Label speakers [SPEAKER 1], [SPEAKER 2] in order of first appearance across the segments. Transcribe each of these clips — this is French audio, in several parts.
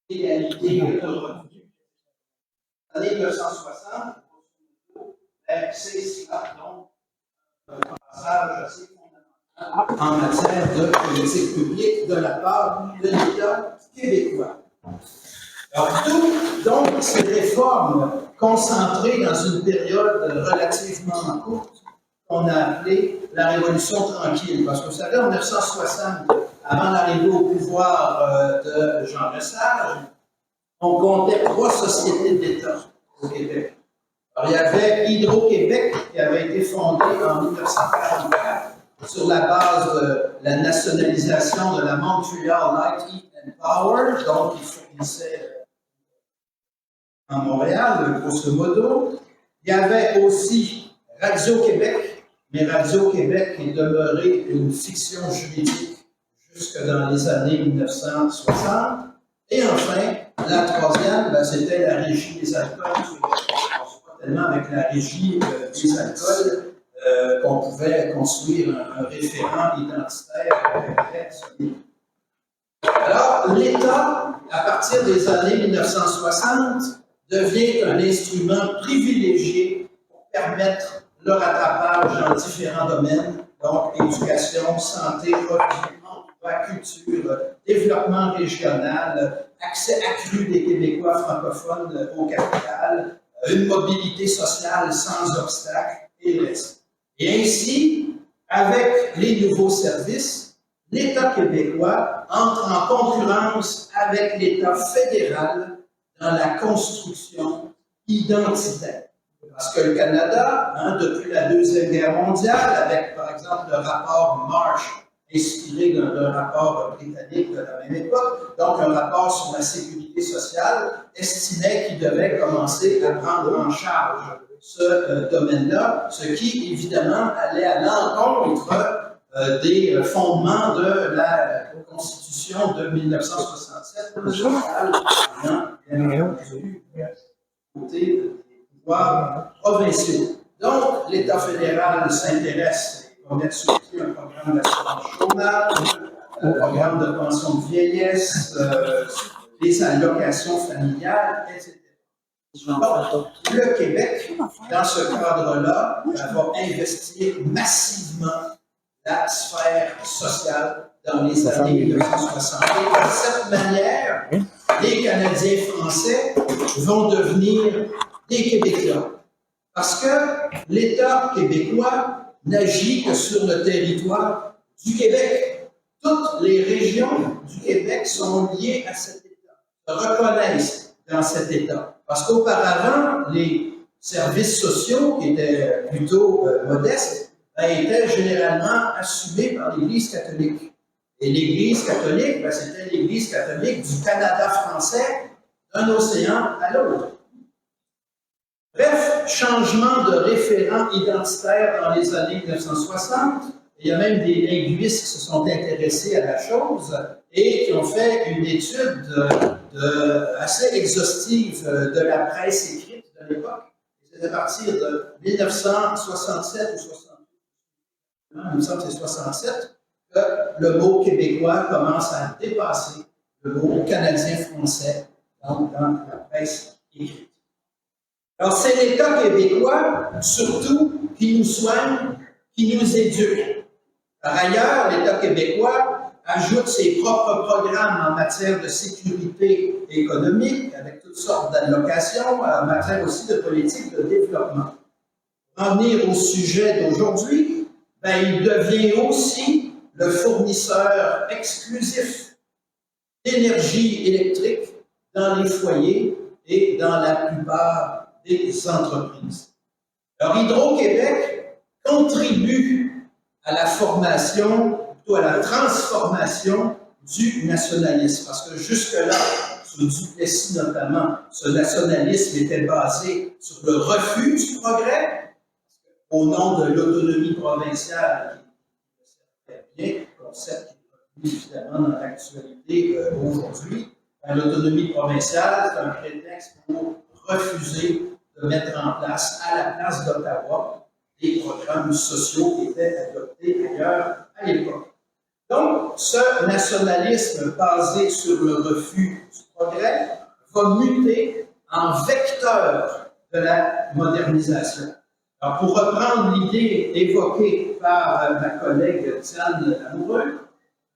[SPEAKER 1] l'égalité de revenus. En 1960, c'est cela, donc, un passage assez fondamental en matière de politique publique de la part de l'État québécois. Alors, donc, ces réformes concentrées dans une période relativement courte, qu'on a appelée la Révolution tranquille. Parce que vous savez, en 1960, avant l'arrivée au pouvoir de Jean Lesage, on comptait 3 sociétés d'État au Québec. Alors, il y avait Hydro-Québec qui avait été fondée en 1944 sur la base de la nationalisation de la Montreal Light, Heat and Power, donc il fournissait en Montréal, grosso modo. Il y avait aussi Radio-Québec, mais Radio-Québec est demeuré une fiction juridique jusque dans les années 1960. Et enfin, la troisième, c'était la Régie des alcools. Pas tellement avec la Régie des alcools qu'on pouvait construire un référent identitaire très solide. Alors, l'État, à partir des années 1960, devient un instrument privilégié pour permettre le rattrapage dans différents domaines, donc éducation, santé, revenu, emploi, culture, développement régional, accès accru des Québécois francophones au capital, une mobilité sociale sans obstacle et le reste. Et ainsi, avec les nouveaux services, l'État québécois entre en concurrence avec l'État fédéral dans la construction identitaire. Parce que le Canada, depuis la Deuxième Guerre mondiale, avec par exemple le rapport Marsh, inspiré d'un rapport britannique de la même époque, donc un rapport sur la sécurité sociale, estimait qu'il devait commencer à prendre en charge ce domaine-là, ce qui, évidemment, allait à l'encontre des fondements de la Constitution de 1967, côté des pouvoirs provinciaux. Donc, l'État fédéral s'intéresse à mettre sur pied un programme d'assurance chômage, un programme de pension de vieillesse, des allocations familiales, etc. Donc, le Québec, dans ce cadre-là, va investir massivement la sphère sociale dans les années 1960. Et de cette manière, les Canadiens français vont devenir des Québécois. Parce que l'État québécois n'agit que sur le territoire du Québec. Toutes les régions du Québec sont liées à cet État, se reconnaissent dans cet État. Parce qu'auparavant, les services sociaux, qui étaient plutôt modestes, étaient généralement assumés par l'Église catholique. Et l'Église catholique, c'était l'Église catholique du Canada français, d'un océan à l'autre. Bref, changement de référent identitaire dans les années 1960. Il y a même des linguistes qui se sont intéressés à la chose et qui ont fait une étude assez exhaustive de la presse écrite de l'époque. C'est à partir de 1967 ou 68, il me semble que c'est 67, que le mot québécois commence à dépasser le mot canadien-français dans la presse écrite. Alors, c'est l'État québécois, surtout, qui nous soigne, qui nous éduque. Par ailleurs, l'État québécois ajoute ses propres programmes en matière de sécurité économique, avec toutes sortes d'allocations, en matière aussi de politique de développement. Pour en venir au sujet d'aujourd'hui, il devient aussi le fournisseur exclusif d'énergie électrique dans les foyers et dans la plupart des entreprises. Alors, Hydro-Québec contribue à la formation, plutôt à la transformation du nationalisme. Parce que jusque-là, sous Duplessis notamment, ce nationalisme était basé sur le refus du progrès, au nom de l'autonomie provinciale, qui est bien, concept qui est évidemment dans l'actualité aujourd'hui. L'autonomie provinciale, c'est un prétexte pour refuser de mettre en place, à la place d'Ottawa, des programmes sociaux qui étaient adoptés ailleurs à l'époque. Donc, ce nationalisme basé sur le refus du progrès va muter en vecteur de la modernisation. Alors, pour reprendre l'idée évoquée par ma collègue Diane Lamoureux,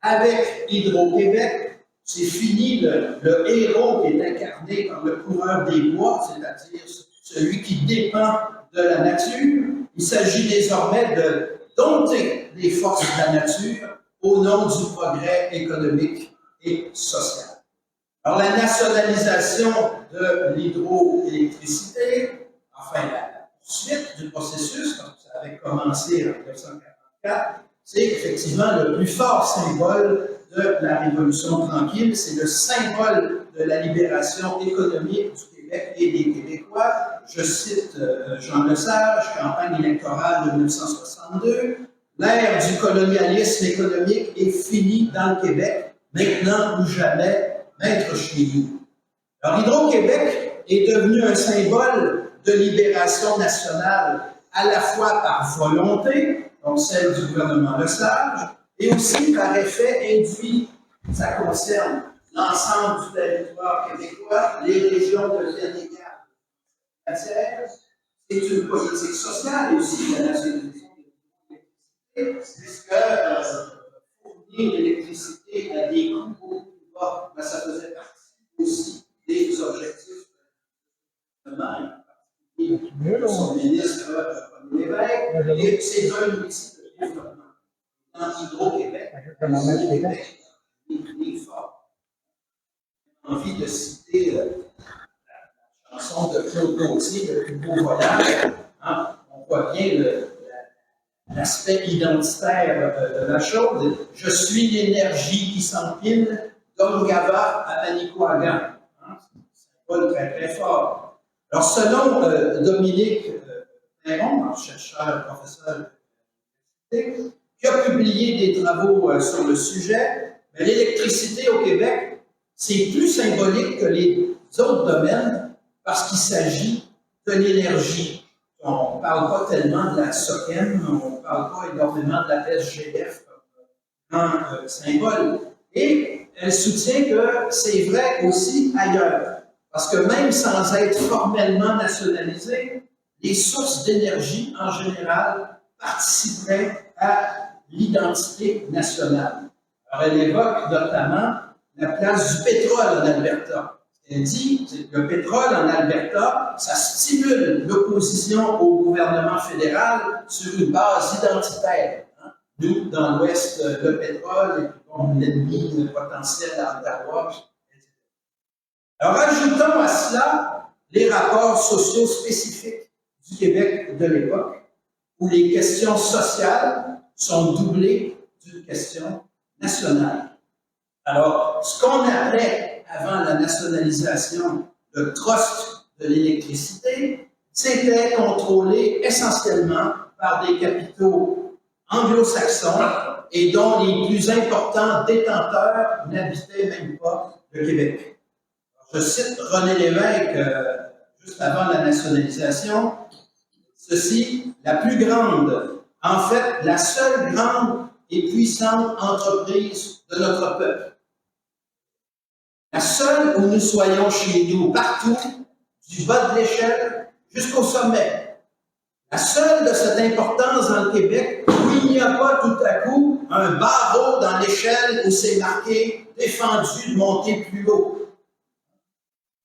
[SPEAKER 1] avec Hydro-Québec, c'est fini le héros qui est incarné par le coureur des bois, c'est-à-dire celui qui dépend de la nature. Il s'agit désormais de dompter les forces de la nature au nom du progrès économique et social. Alors, la nationalisation de l'hydroélectricité, enfin la poursuite du processus, comme ça avait commencé en 1944, c'est effectivement le plus fort symbole de la Révolution tranquille. C'est le symbole de la libération économique du Québec et des Québécois. Je cite Jean Lesage, campagne électorale de 1962. L'ère du colonialisme économique est finie dans le Québec, maintenant ou jamais, maître chez nous. Alors, Hydro-Québec est devenu un symbole de libération nationale à la fois par volonté, donc celle du gouvernement Lesage, et aussi par effet induit. Ça concerne l'ensemble du territoire québécois, les régions de Sénégal, c'est une politique sociale et aussi la nationalisation de l'électricité, puisque fournir l'électricité à des coûts beaucoup plus bas, ben, ça faisait partie aussi des objectifs de son ministre René Lévesque, et c'est un outil de développement. Dans Hydro-Québec, Québec est fort. J'ai envie de citer la chanson de Claude Gauthier, Le plus beau voyage. Hein? On voit bien l'aspect identitaire de la chose. Je suis l'énergie qui s'empile d'Ongava à Manicouagan. Hein? C'est un symbole très très fort. Alors, selon Dominique Perron, chercheur, professeur qui a publié des travaux sur le sujet, mais l'électricité au Québec, c'est plus symbolique que les autres domaines parce qu'il s'agit de l'énergie. On ne parle pas tellement de la SOCEM, on ne parle pas énormément de la SGF comme un symbole. Et elle soutient que c'est vrai aussi ailleurs. Parce que même sans être formellement nationalisé, les sources d'énergie, en général, participeraient à l'identité nationale. Alors, elle évoque notamment la place du pétrole en Alberta. Elle dit que le pétrole en Alberta, ça stimule l'opposition au gouvernement fédéral sur une base identitaire. Hein? Nous, dans l'Ouest, le pétrole, et puis bon, l'ennemi potentiel à Ottawa, etc. Alors, ajoutons à cela les rapports sociaux spécifiques du Québec de l'époque, où les questions sociales sont doublées d'une question nationale. Alors, ce qu'on appelait avant la nationalisation le trust de l'électricité, c'était contrôlé essentiellement par des capitaux anglo-saxons et dont les plus importants détenteurs n'habitaient même pas le Québec. Je cite René Lévesque, juste avant la nationalisation, ceci, la plus grande, en fait, la seule grande et puissante entreprise de notre peuple. La seule où nous soyons chez nous, partout, du bas de l'échelle jusqu'au sommet. La seule de cette importance dans le Québec où il n'y a pas tout à coup un barreau dans l'échelle où c'est marqué « défendu de monter plus haut ».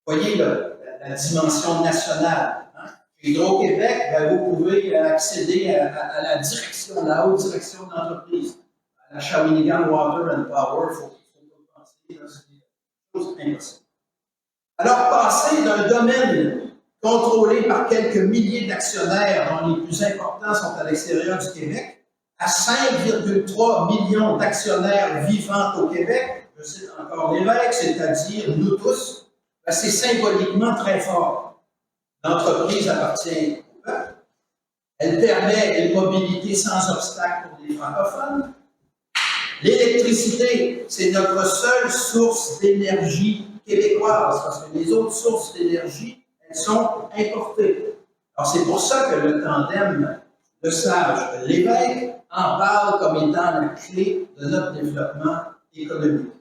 [SPEAKER 1] Voyez la dimension nationale. Hein? Hydro-Québec, ben, vous pouvez accéder à la direction, la haute direction de l'entreprise. À la Shawinigan Water and Power, il faut pas penser, c'est des choses impossibles. Alors, passer d'un domaine contrôlé par quelques milliers d'actionnaires, dont les plus importants sont à l'extérieur du Québec, à 5,3 millions d'actionnaires vivant au Québec, je cite encore Lévesque, c'est-à-dire nous tous, ben, c'est symboliquement très fort. L'entreprise appartient au peuple. Elle permet une mobilité sans obstacle pour les francophones. L'électricité, c'est notre seule source d'énergie québécoise, parce que les autres sources d'énergie, elles sont importées. Alors, c'est pour ça que le tandem le sage Lévesque en parle comme étant la clé de notre développement économique.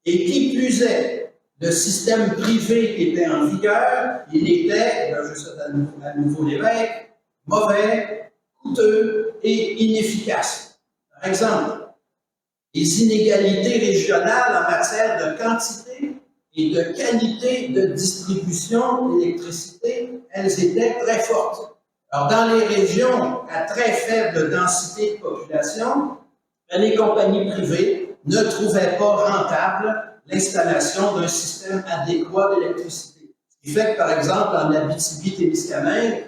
[SPEAKER 1] Et qui plus est, le système privé qui était en vigueur, il était, je cite à nouveau Lévesque, mauvais, coûteux et inefficace. Par exemple, les inégalités régionales en matière de quantité et de qualité de distribution d'électricité, elles étaient très fortes. Alors, dans les régions à très faible densité de population, les compagnies privées ne trouvaient pas rentable l'installation d'un système adéquat d'électricité. Ce qui fait que, par exemple, en Abitibi-Témiscamingue,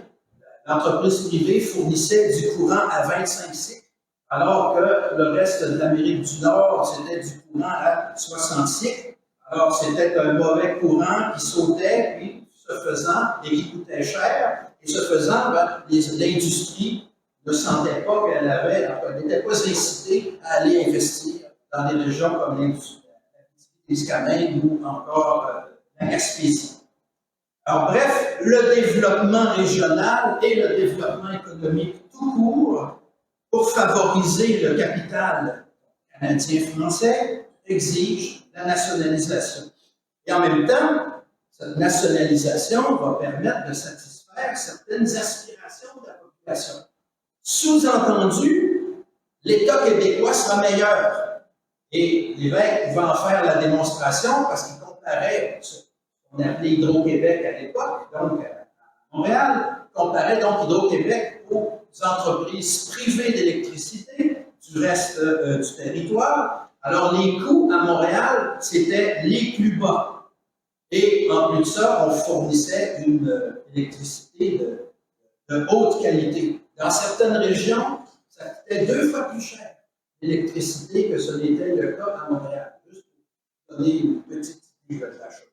[SPEAKER 1] l'entreprise privée fournissait du courant à 25 cycles, alors que le reste de l'Amérique du Nord, c'était du courant à 60 cycles. Alors, c'était un mauvais courant qui sautait, puis, ce faisant, et qui coûtait cher. Et ce faisant, l'industrie ne sentait pas qu'elle n'était pas incitée à aller investir dans des régions comme l'industrie, l'Abitibi-Témiscamingue ou encore la Gaspésie. Alors, bref, le développement régional et le développement économique tout court, pour favoriser le capital canadien-français, exige la nationalisation. Et en même temps, cette nationalisation va permettre de satisfaire certaines aspirations de la population. Sous-entendu, l'État québécois sera meilleur. Et Lévesque pouvait en faire la démonstration parce qu'il comparait ce qu'on appelait Hydro-Québec à l'époque, donc à Montréal, comparait donc Hydro-Québec aux entreprises privées d'électricité du reste du territoire. Alors, les coûts à Montréal, c'était les plus bas. Et en plus de ça, on fournissait une électricité de haute qualité. Dans certaines régions, ça coûtait 2 fois plus cher l'électricité que ce n'était le cas à Montréal. Juste pour donner une petite idée de la chose.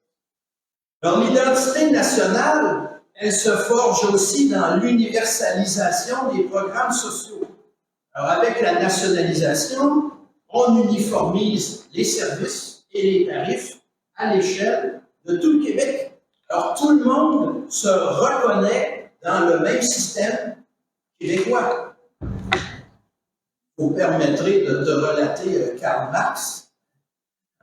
[SPEAKER 1] Alors, l'identité nationale, elle se forge aussi dans l'universalisation des programmes sociaux. Alors, avec la nationalisation, on uniformise les services et les tarifs à l'échelle de tout le Québec. Alors, tout le monde se reconnaît dans le même système québécois. Vous permettrez de relater Karl Marx.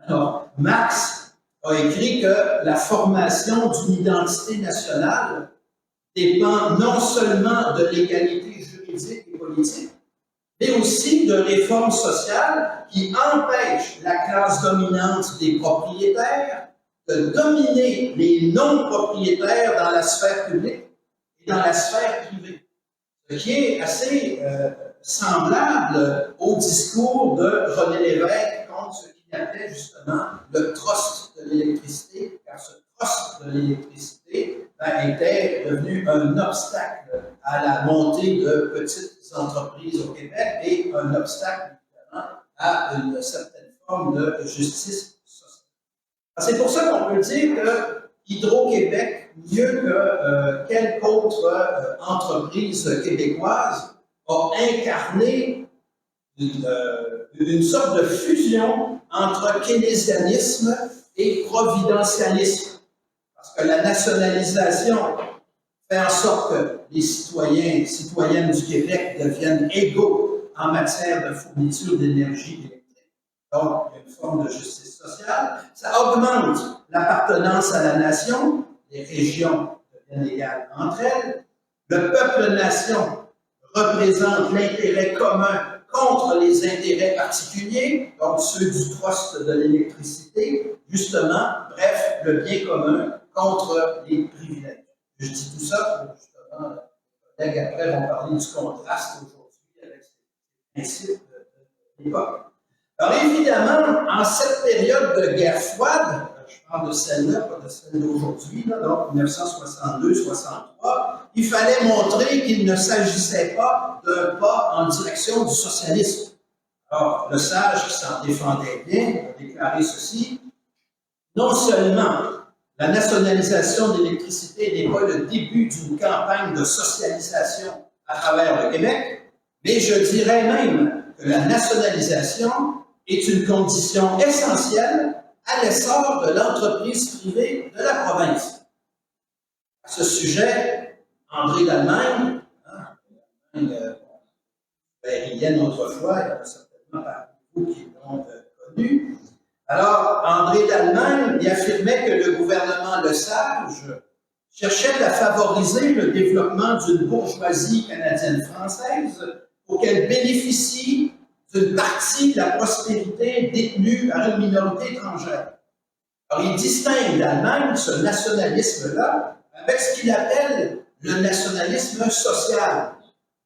[SPEAKER 1] Alors, Marx a écrit que la formation d'une identité nationale dépend non seulement de l'égalité juridique et politique, mais aussi de réformes sociales qui empêchent la classe dominante des propriétaires de dominer les non-propriétaires dans la sphère publique et dans la sphère privée. Ce qui est assez semblable au discours de René Lévesque contre ce qu'il appelait justement le trust de l'électricité, car ce trust de l'électricité était devenu un obstacle à la montée de petites entreprises au Québec et un obstacle évidemment à une certaine forme de justice sociale. C'est pour ça qu'on peut dire que Hydro-Québec, mieux que quelque autre entreprise québécoise, a incarné une sorte de fusion entre keynésianisme et providentialisme. Parce que la nationalisation fait en sorte que les citoyens et citoyennes du Québec deviennent égaux en matière de fourniture d'énergie électrique. Donc, il y a une forme de justice sociale. Ça augmente l'appartenance à la nation. Les régions deviennent égales entre elles. Le peuple-nation représente l'intérêt commun contre les intérêts particuliers, donc ceux du trust de l'électricité, justement, bref, le bien commun contre les privilèges. Je dis tout ça pour justement, les collègues après vont parler du contraste aujourd'hui avec ces principes de l'époque. Alors évidemment, en cette période de guerre froide, je parle de celle-là, pas de celle d'aujourd'hui, donc 1962-63, il fallait montrer qu'il ne s'agissait pas d'un pas en direction du socialisme. Alors, le sage qui s'en défendait bien a déclaré ceci: non seulement la nationalisation de l'électricité n'est pas le début d'une campagne de socialisation à travers le Québec, mais je dirais même que la nationalisation est une condition essentielle à l'essor de l'entreprise privée de la province. À ce sujet, André d'Allemagne, aérienne autrefois, il y en a certainement parmi vous qui l'ont connu. Alors, André d'Allemagne y affirmait que le gouvernement Lesage cherchait à favoriser le développement d'une bourgeoisie canadienne-française pour qu'elle bénéficie d'une partie de la prospérité détenue par une minorité étrangère. Alors, il distingue d'Allemagne ce nationalisme-là avec ce qu'il appelle le nationalisme social,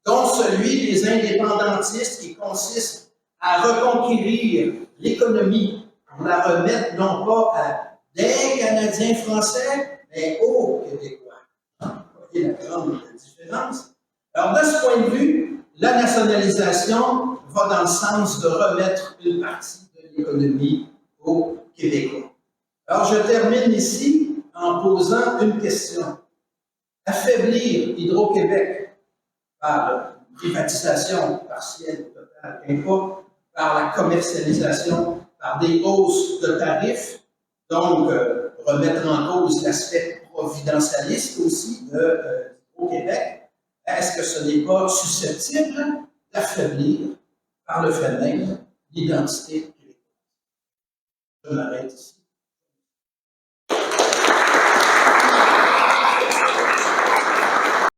[SPEAKER 1] dont celui des indépendantistes qui consiste à reconquérir l'économie pour la remettre non pas à des Canadiens français, mais aux Québécois. Vous voyez la grande différence? Alors, de ce point de vue, la nationalisation va dans le sens de remettre une partie de l'économie aux Québécois. Alors, je termine ici en posant une question. Affaiblir Hydro-Québec par privatisation partielle ou totale, qu'importe, par la commercialisation, par des hausses de tarifs, donc remettre en cause l'aspect providentialiste aussi de Hydro-Québec, est-ce que ce n'est pas susceptible d'affaiblir par le fait même l'identité québécoise? Je m'arrête ici.